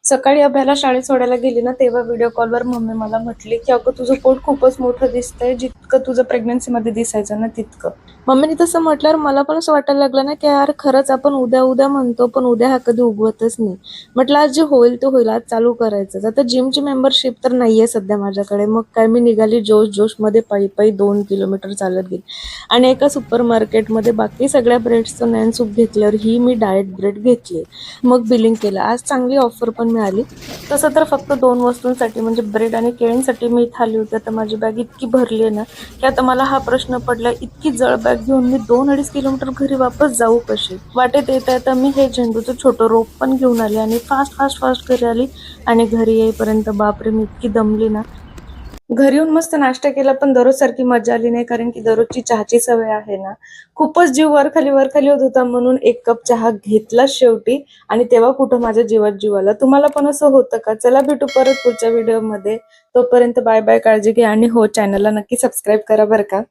सकाळी अभ्याला शाळेत सोडायला गेली ना, तेव्हा व्हिडिओ कॉलवर मम्मी मला म्हटली की अगं तुझं पोट खूपच मोठं दिसतंय, जितकं तुझं प्रेग्नन्सीमध्ये दिसायचं ना तितकं. मम्मीने तसं म्हटल्यावर मला पण असं वाटायला लागलं ना की यार खरंच आपण उद्या उद्या म्हणतो, पण उद्या हा कधी उगवतच नाही. म्हटलं आज जे होईल ते होईल, आज चालू करायचं. आता जिमची मेंबरशिप तर नाहीये सध्या माझ्याकडे, मग काय मी निघाली जोशमध्ये पायी पायी 2 किलोमीटर चालत गेली आणि एका सुपर मार्केटमध्ये बाकी सगळ्या ब्रेड्सचं नॅन सूप घेतल्यावर ही मी डाएट ब्रेड घेतली. मग बिलिंग केलं. आज चांगली ऑफर पण मिळाली. तसं तर फक्त 2 वस्तूंसाठी म्हणजे ब्रेड आणि केळींसाठी मी इथं आली होती. आता माझी बॅग इतकी भरली आहे ना की आता मला हा प्रश्न पडलाय, इतकी जड बॅग घेऊन मी 2-2.5 किलोमीटर घरी वापस जाऊ कशी. वाटेत येता येता मी हे झेंडूचं छोटं रोप पण घेऊन आली आणि फास्ट घरी आली. आणि घरी येईपर्यंत बापरे मी इतकी दमली ना. घरी येऊन मस्त नाश्ता केला, पण दररोज सारखी मजा आली नाही, कारण की दररोजची चहाची सवय आहे ना. खूपच जीव वर खाली होत होता, म्हणून 1 कप चहा घेतला शेवटी. आणि तेव्हा कुठं माझ्या जीवात जीव आला. तुम्हाला पण असं होतं का? चला भेटू परत पुढच्या व्हिडिओमध्ये. तोपर्यंत बाय बाय, काळजी घ्या आणि हो, चॅनलला नक्की सबस्क्राईब करा बरं का.